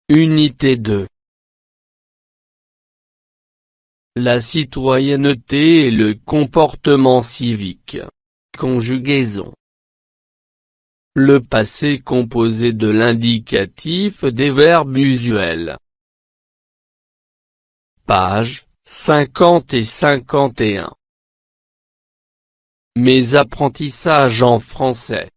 Unité 2. La citoyenneté et le comportement civique. Conjugaison. Le passé composé de l'indicatif des verbes usuels. Pages 50 et 51. Mes apprentissages en français.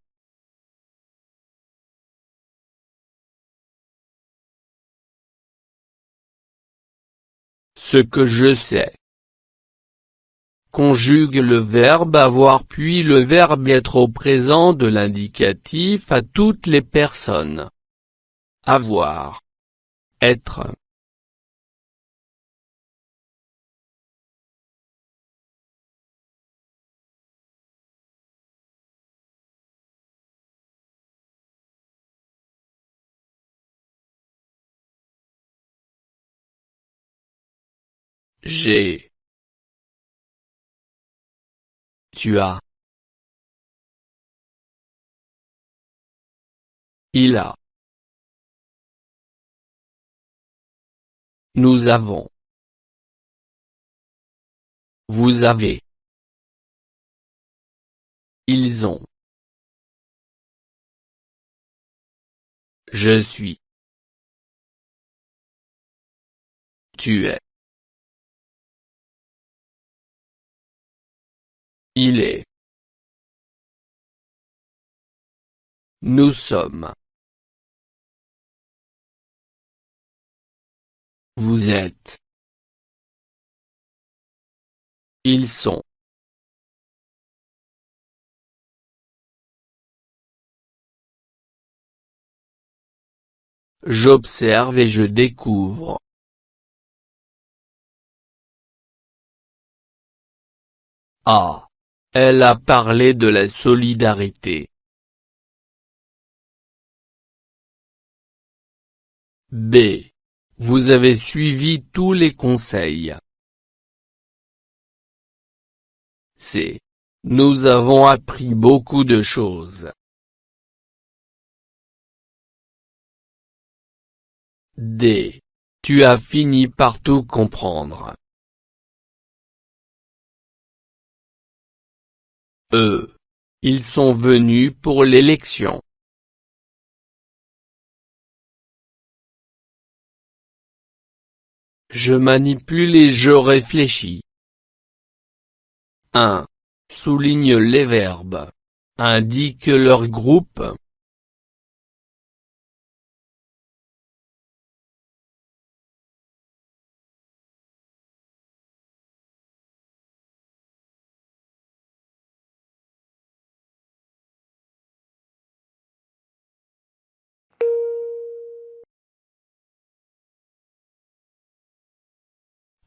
Ce que je sais. Conjugue le verbe avoir puis le verbe être au présent de l'indicatif à toutes les personnes. Avoir. Être. J'ai. Tu as. Il a. Nous avons. Vous avez. Ils ont. Je suis. Tu es. Il est. Nous sommes. Vous êtes. Ils sont. J'observe et je découvre. A. Elle a parlé de la solidarité. B. Vous avez suivi tous les conseils. C. Nous avons appris beaucoup de choses. D. Tu as fini par tout comprendre. E. Ils sont venus pour l'élection. Je manipule et je réfléchis. 1. Souligne les verbes. Indique leur groupe.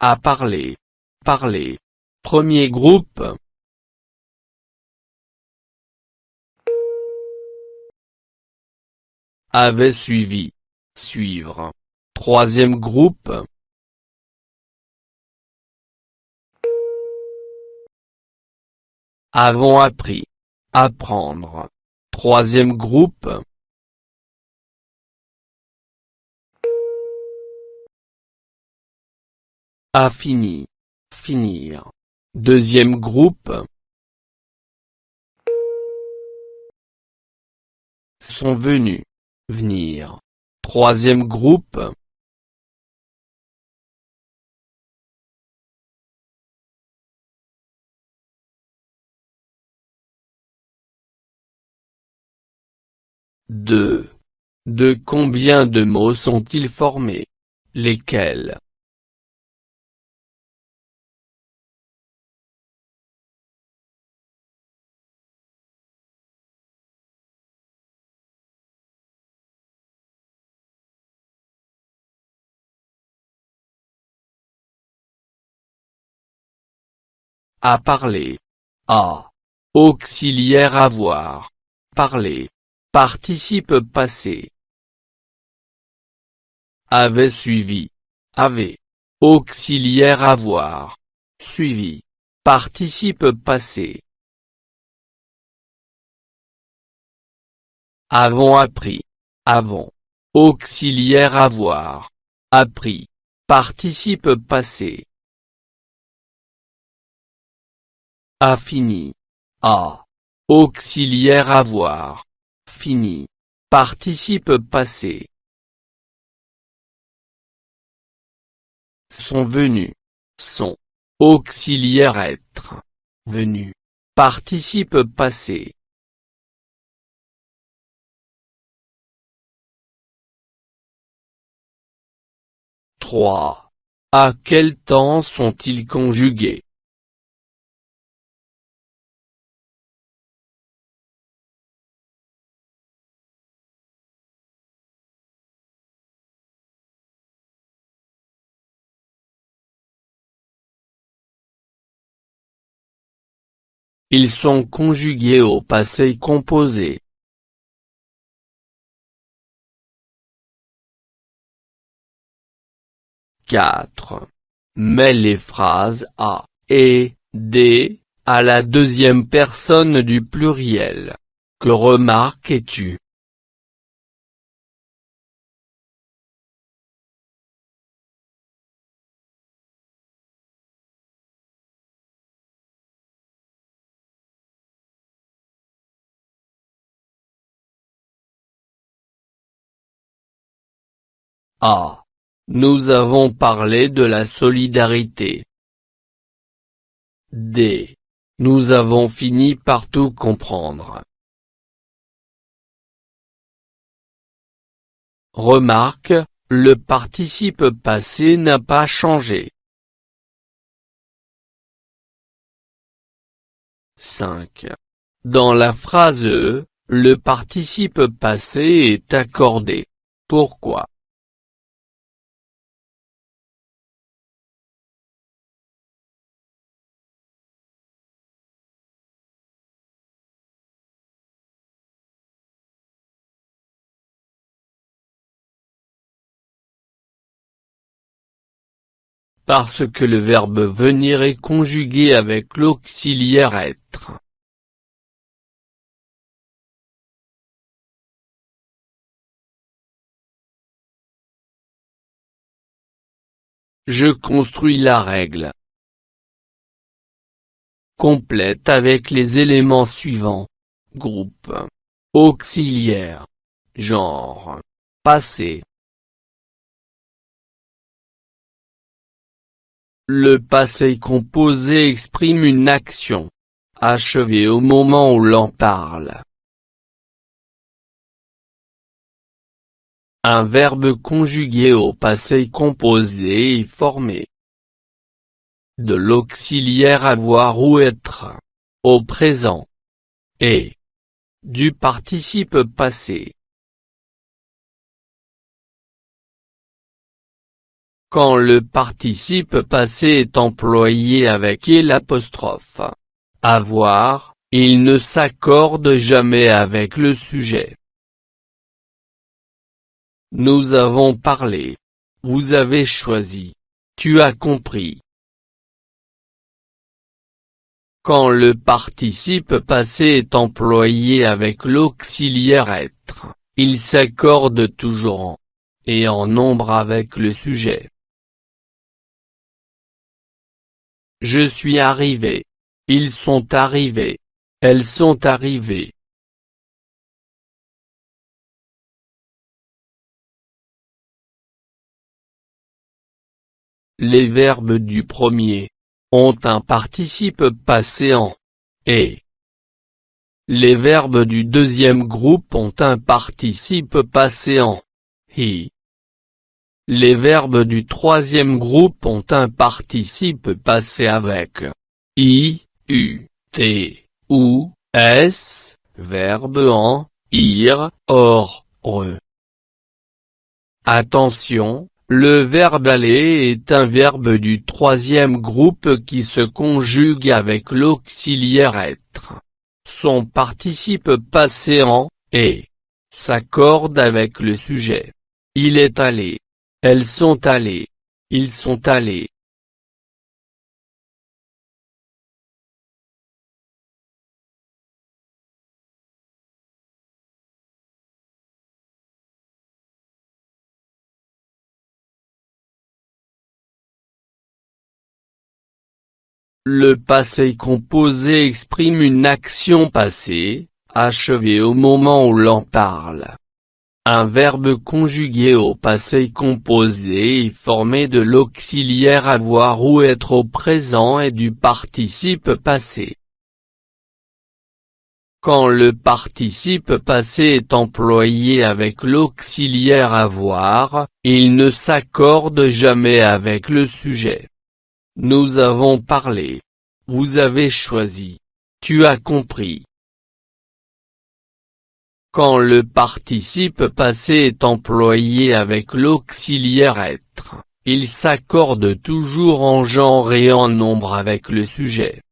À parler. Parler. Premier groupe. Avait suivi. Suivre. Troisième groupe. Avons appris. Apprendre. Troisième groupe. A fini. Finir. Deuxième groupe. Sont venus. Venir. Troisième groupe. Deux. De combien de mots sont-ils formés? Lesquels? À parler. A. Auxiliaire avoir. Parler. Participe passé. Avait suivi. Avait. Auxiliaire avoir. Suivi. Participe passé. Avons appris. Avons. Auxiliaire avoir. Appris. Participe passé. A fini. A. Auxiliaire avoir. Fini. Participe passé. Sont venus. Sont. Auxiliaire être. Venu. Participe passé. À quel temps sont-ils conjugués? Ils sont conjugués au passé composé. Mets les phrases A et D à la deuxième personne du pluriel. Que remarques-tu? A. Nous avons parlé de la solidarité. D. Nous avons fini par tout comprendre. Remarque, le participe passé n'a pas changé. 5. Dans la phrase E, le participe passé est accordé. Pourquoi? Parce que le verbe venir est conjugué avec l'auxiliaire être. Je construis la règle. Complète avec les éléments suivants. Groupe. Auxiliaire. Genre. Passé. Le passé composé exprime une action. Achevée au moment où l'on parle. Un verbe conjugué au passé composé est formé de l'auxiliaire avoir ou être, au présent, et du participe passé. Quand le participe passé est employé avec l'apostrophe avoir, il ne s'accorde jamais avec le sujet. Nous avons parlé. Vous avez choisi. Tu as compris. Quand le participe passé est employé avec l'auxiliaire être, il s'accorde toujours en et en nombre avec le sujet. Je suis arrivé. Ils sont arrivés. Elles sont arrivées. Les verbes du premier ont un participe passé en et. Les verbes du deuxième groupe ont un participe passé en i. Les verbes du troisième groupe ont un participe passé avec i, u, t, ou, s, verbe en, ir, or, re. Attention, le verbe aller est un verbe du troisième groupe qui se conjugue avec l'auxiliaire être. Son participe passé en « est » s'accorde avec le sujet. Il est allé. Elles sont allées. Ils sont allés. Le passé composé exprime une action passée, achevée au moment où l'on parle. Un verbe conjugué au passé composé est formé de l'auxiliaire avoir ou être au présent et du participe passé. Quand le participe passé est employé avec l'auxiliaire avoir, il ne s'accorde jamais avec le sujet. Nous avons parlé. Vous avez choisi. Tu as compris. Quand le participe passé est employé avec l'auxiliaire être, il s'accorde toujours en genre et en nombre avec le sujet.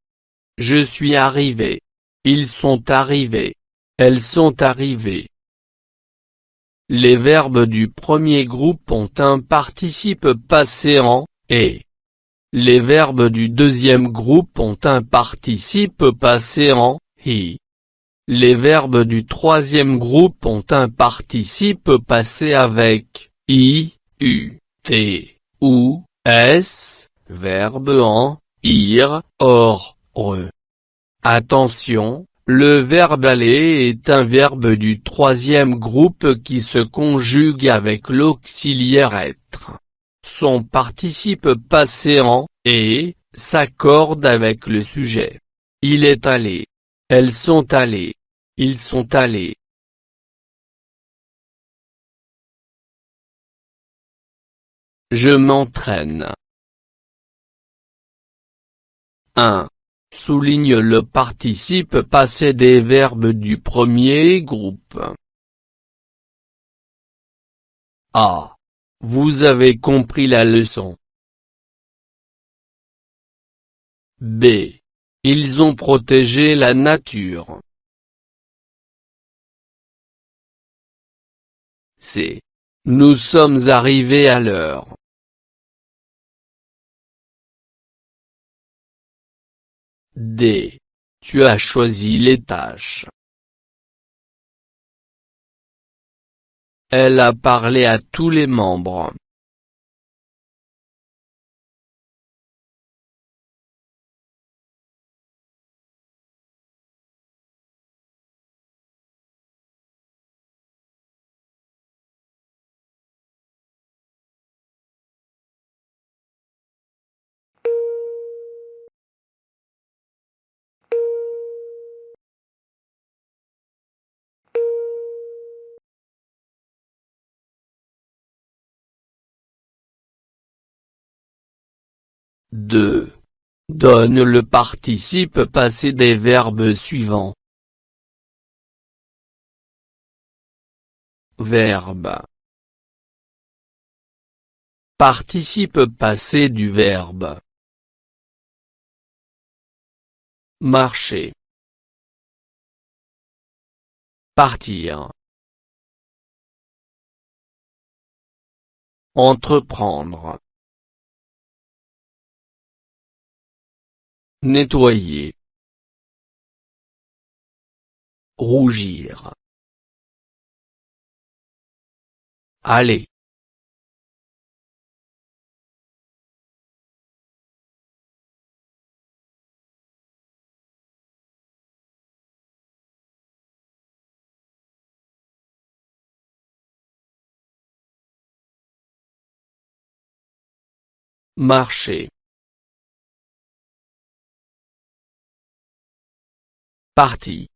Je suis arrivé. Ils sont arrivés. Elles sont arrivées. Les verbes du premier groupe ont un participe passé en « est ». Les verbes du deuxième groupe ont un participe passé en « i ». Les verbes du troisième groupe ont un participe passé avec « i », « u », « t » ou « s », verbe en « ir », « or », « re ». Attention, le verbe aller est un verbe du troisième groupe qui se conjugue avec l'auxiliaire être. Son participe passé en « est » s'accorde avec le sujet. Il est allé. Elles sont allées. Ils sont allés. Je m'entraîne. 1. Souligne le participe passé des verbes du premier groupe. A. Vous avez compris la leçon. B. Ils ont protégé la nature. C. Nous sommes arrivés à l'heure. D. Tu as choisi les tâches. Elle a parlé à tous les membres. Deux. Donne le participe passé des verbes suivants. Verbe. Participe passé du verbe. Marcher. Partir. Entreprendre. Nettoyer. Rougir. Aller. Marcher. Parti.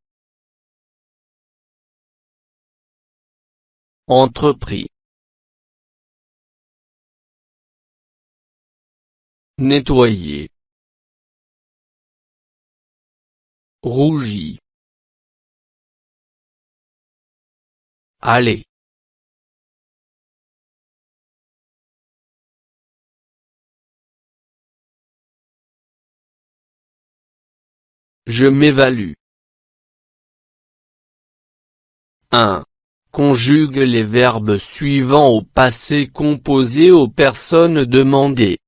Entrepris. Nettoyer. Rougi. Aller. Je m'évalue. 1. Conjugue les verbes suivants au passé composé aux personnes demandées.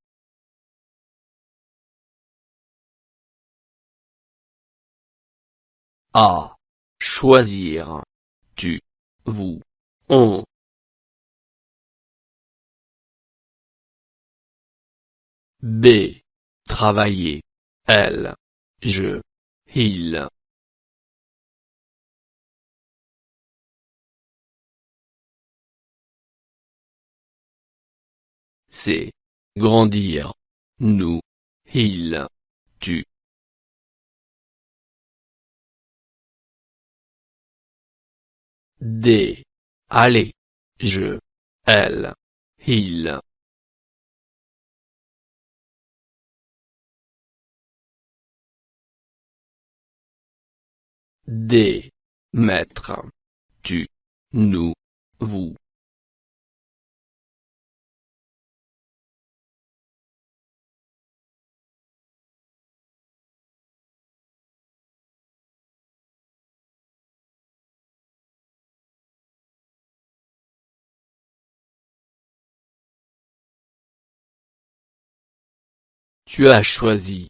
A. Choisir. Tu. Vous. On. B. Travailler. Elle. Je. Il. C. Grandir. Nous. Il. Tu. D. Aller. Je. Elle. Il. D. Maître. Tu. Nous. Vous. Tu as choisi.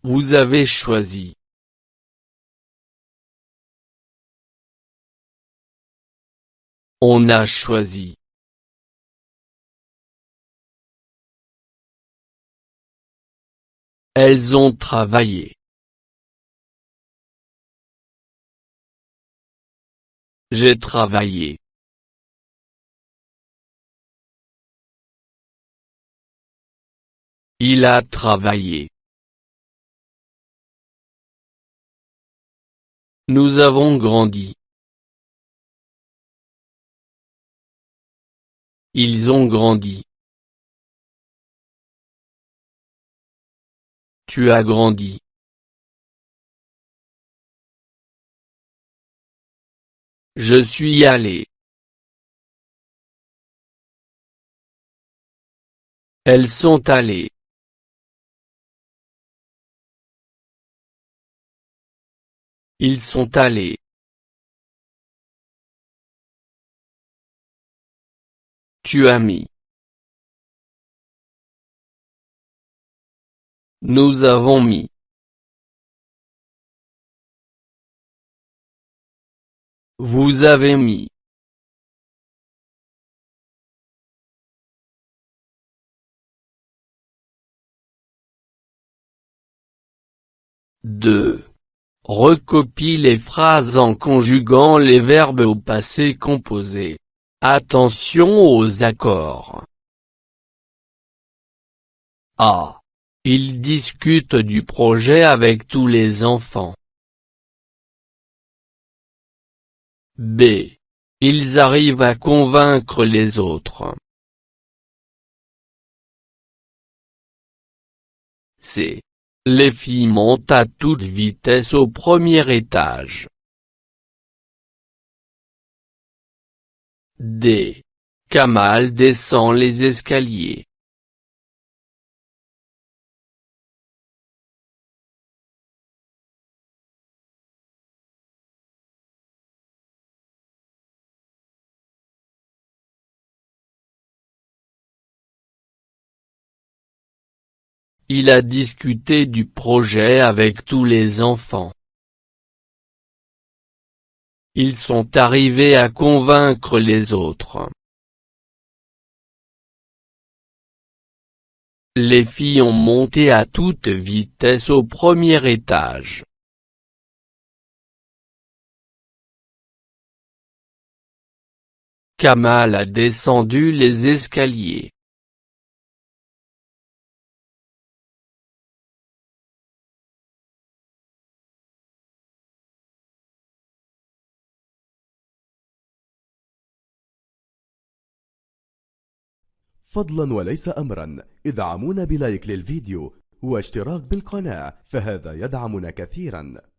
Vous avez choisi. On a choisi. Elles ont travaillé. J'ai travaillé. Il a travaillé. Nous avons grandi. Ils ont grandi. Tu as grandi. Je suis allé. Elles sont allées. Ils sont allés. Tu as mis. Nous avons mis. Vous avez mis. Deux. Recopie les phrases en conjuguant les verbes au passé composé. Attention aux accords. A. Ils discutent du projet avec tous les enfants. B. Ils arrivent à convaincre les autres. C. Les filles montent à toute vitesse au premier étage. D. Kamal descend les escaliers. Il a discuté du projet avec tous les enfants. Ils sont arrivés à convaincre les autres. Les filles ont monté à toute vitesse au premier étage. Kamal a descendu les escaliers. فضلا وليس أمرا ادعمونا بلايك للفيديو واشتراك بالقناة، فهذا يدعمنا كثيرا.